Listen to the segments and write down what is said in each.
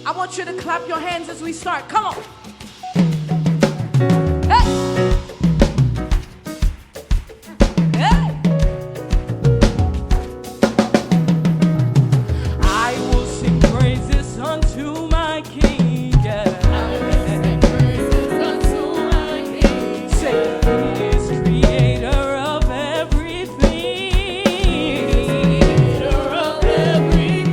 I want you to clap your hands as we start. Come on. Hey. Hey. I will sing praises unto my King. Yeah. I will sing praises unto my King. Say, He is creator of everything. Creator of everything.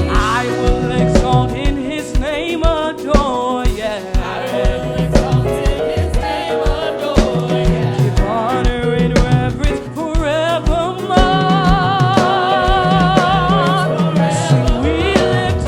I will exalt in His name, adore. Yeah. I will exalt in His name, adore. Yeah. Give honor and reverence forevermore. Sing, we lift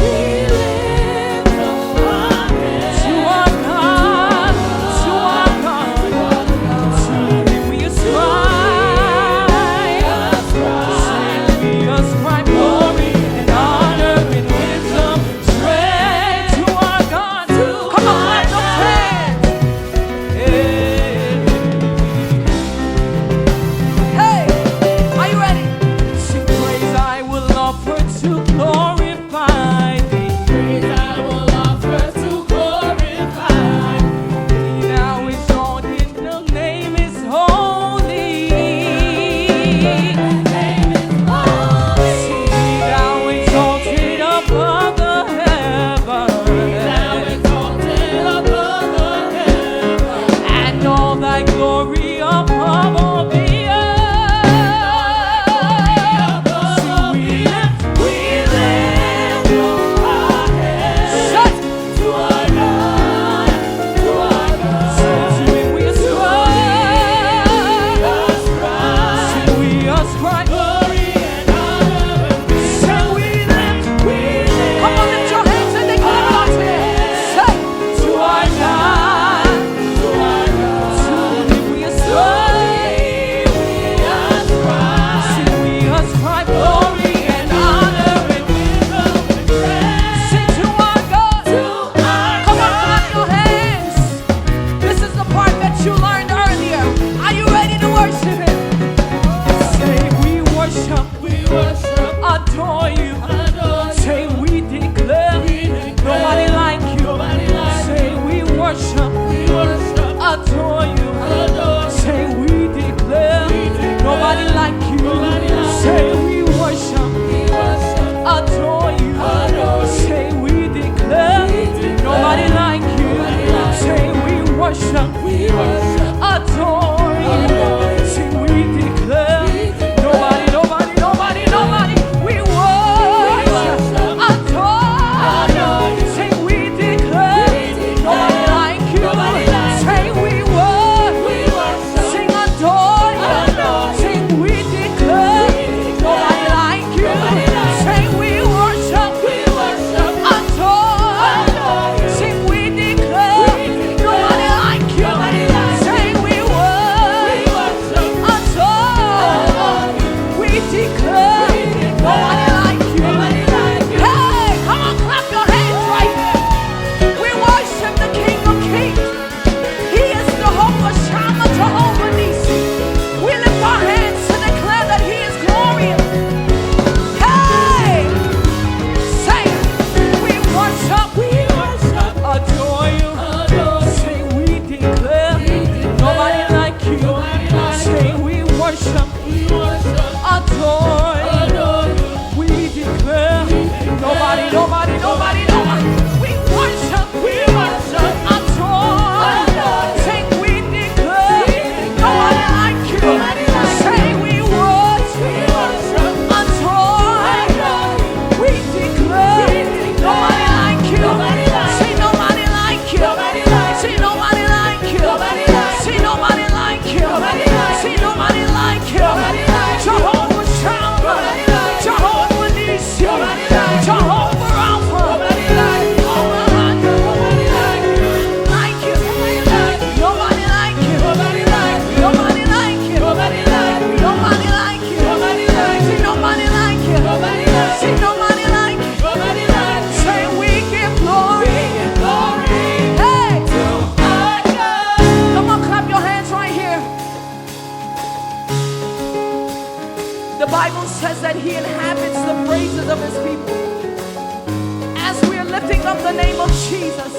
of the name of Jesus,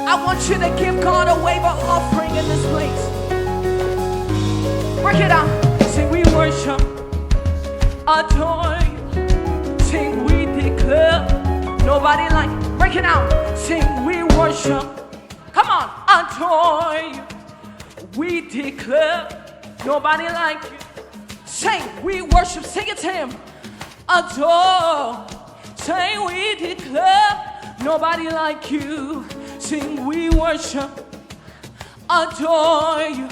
I want you to give God a wave of offering in this place. Work it out. Sing, we worship, adore you. Sing, we declare, nobody like you. Break it out. Sing, we worship, come on, adore you. We declare, nobody like you. Sing, we worship, sing it to him. Adore, sing, we declare, nobody like you. Sing, we worship, adore you.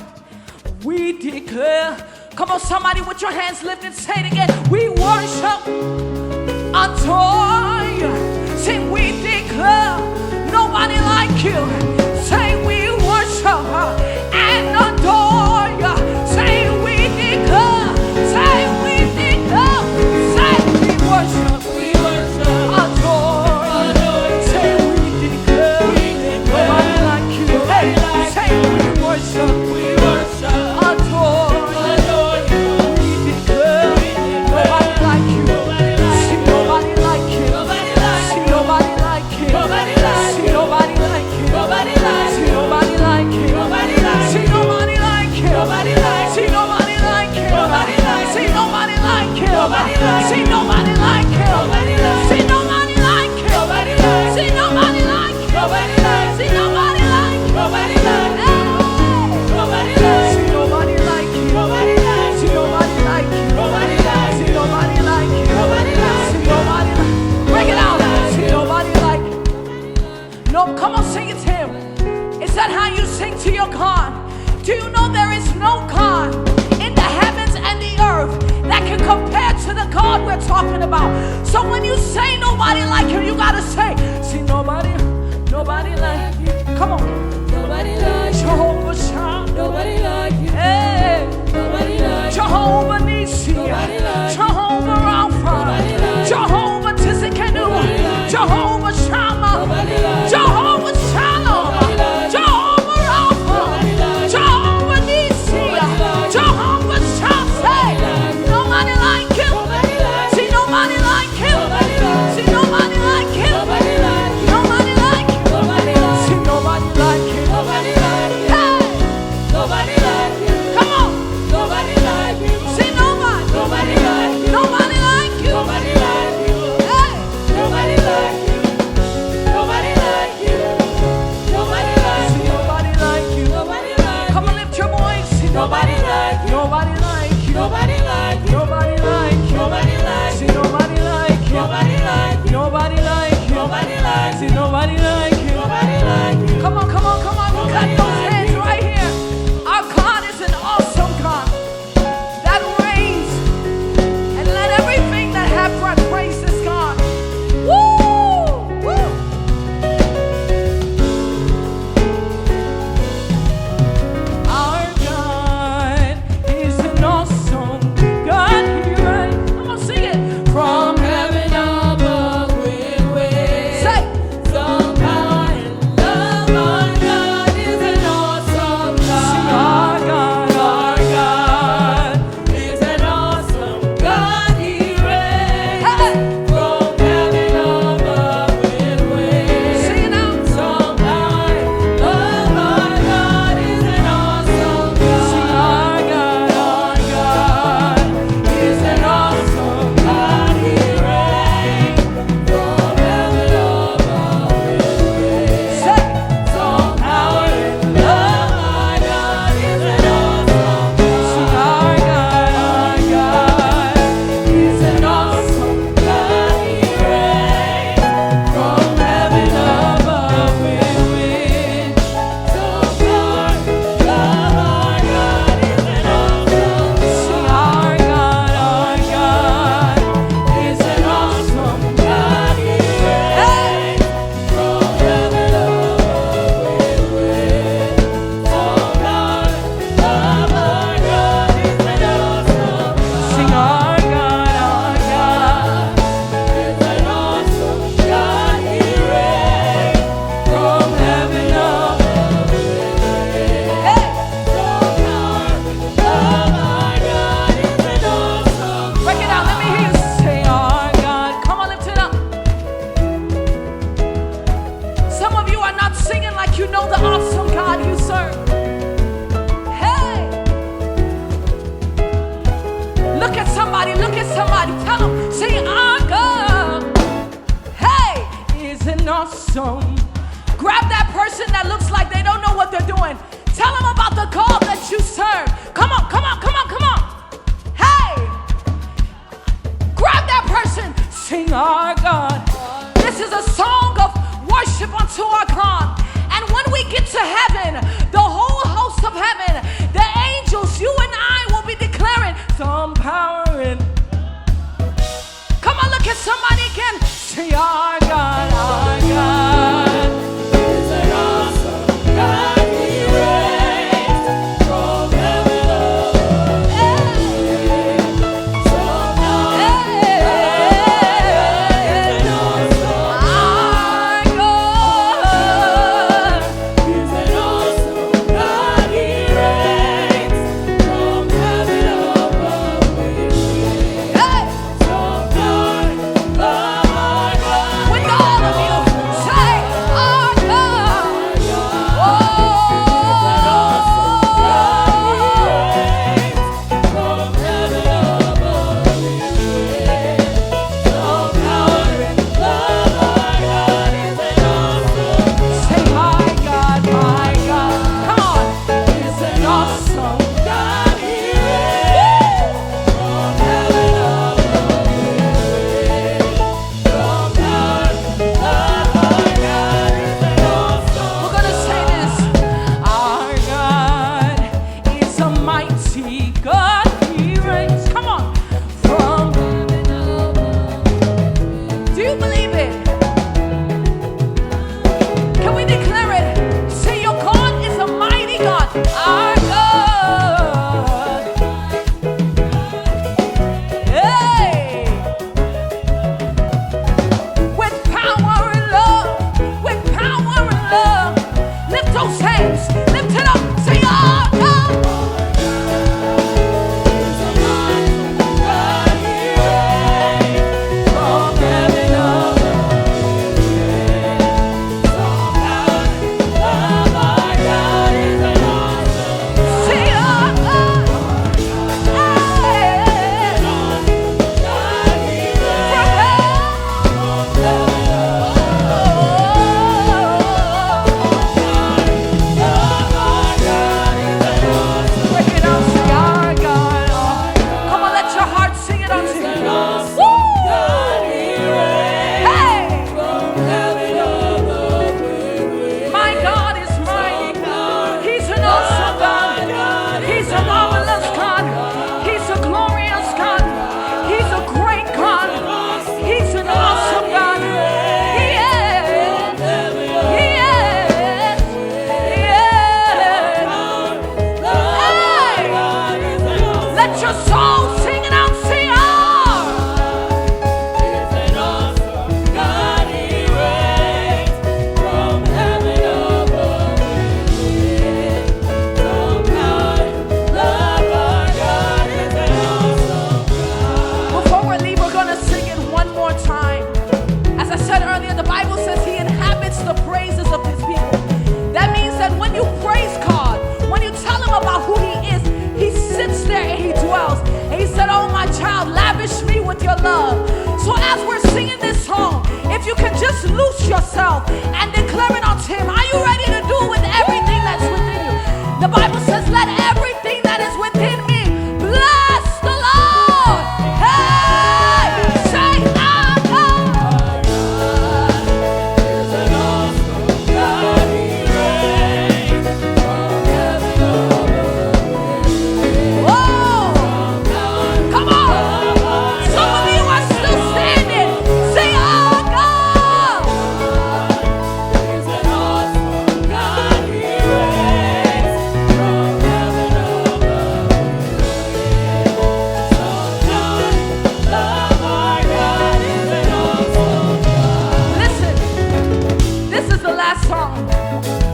We declare. Come on, somebody with your hands lifted, say it again. We worship, adore you. Sing, we declare, nobody like you. Say, we worship and adore you. Say, we declare. Say, we declare. Say, we worship, adore you. Say, we declare, nobody like you. Hey, say, we worship, adore you. We declare, nobody like you. See nobody like you. See nobody like you. See nobody like you. See nobody like you. See nobody like you. See nobody like you. See nobody like you. See nobody like you. See nobody like you. See nobody like you. See nobody like you. See nobody like you. See nobody like you. See nobody like you. See nobody like. Break it out. See nobody like you. No, come on, sing it to him. Is that how you sing to your God? Do you know there is no God in the heavens and the earth that can compare to the God we're talking about? So when you say nobody like you, you gotta say, see nobody like you. Come on. Nobody like you. Jehovah Shah. Nobody like you. Hey. Nobody like you. Jehovah Nissi. Nobody like you. Jehovah Rapha. Nobody like you. Jehovah Tizikenu. Nobody like you. Jehovah Shammah. Nobody like you. Jehovah Shalom. Nobody like you. Jehovah Rapha. Nobody like you. Jehovah Nissi. Nobody like you. Jehovah Shammah. Nobody like you. Nobody like you. See nobody like you. Nobody like you. See nobody like you. Nobody you know the awesome God you serve. Hey! Look at somebody, tell them, say, our God, hey, isn't awesome. Grab that person that looks like they don't know what they're doing. Tell them about the God that you serve. Come on. Hey! Grab that person, sing our God. This is a song of worship unto our God. And when we get to heaven, the whole host of heaven, the angels, you and I will be declaring some power in. Come on, look at somebody again. Say our God, our God is an awesome God. He reigns from heaven above. Some power in awesome. Our God is an awesome God. He reigns from heaven above. Hey! Some power of our God. With all of you, say our God. Oh, from heaven above. Some power and love. Our God is an awesome. Say my God, come on, is an awesome God. He reigns from heaven above. From power and love. Our God is an awesome. We're gonna say this. Our God is a mighty God. He reigns. Come on, from heaven above. Do you believe it? Can we declare it? Say your God is a mighty God. Our God. Hey! With power and love. Lift those hands. Lift it up. Say our God. Is a mighty God. He reigns from heaven above. Your love. So as we're singing this song, if you can just loose yourself and declare it unto him. Are you ready to do it with everything that's within you? The Bible says, let everything that is within me bless the Lord. Hey! Say, our God is an awesome God. He reigns from heaven above. Whoa! Come on!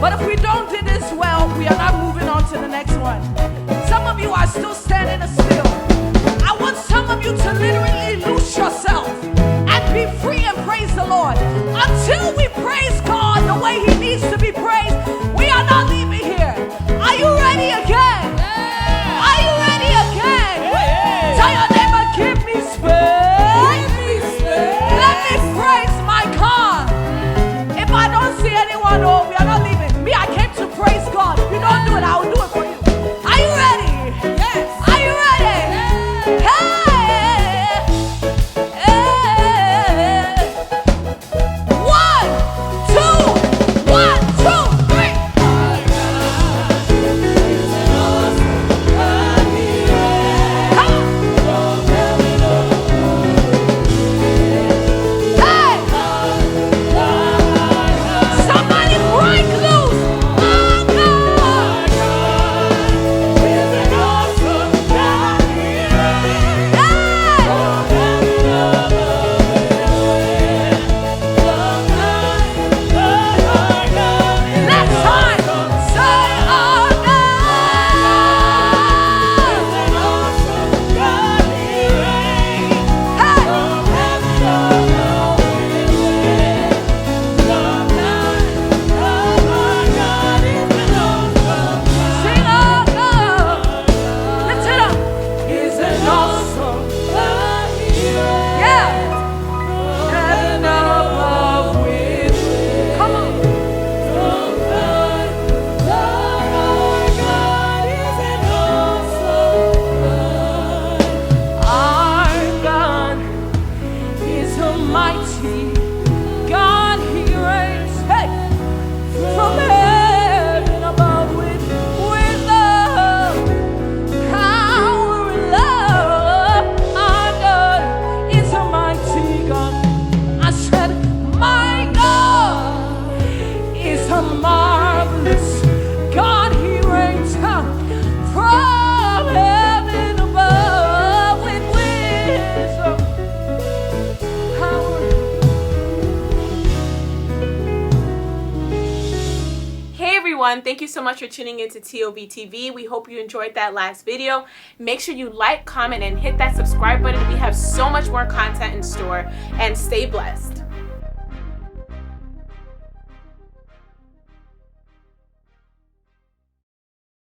But if we don't do this well, we are not moving on to the next one. Some of you are still standing still. I want some of you to literally loose yourself and be free and praise the Lord. Until we praise God the way he needs to be praised, everyone. Thank you so much for tuning into TOB TV. We hope you enjoyed that last video. Make sure you like, comment, and hit that subscribe button. We have so much more content in store, and stay blessed.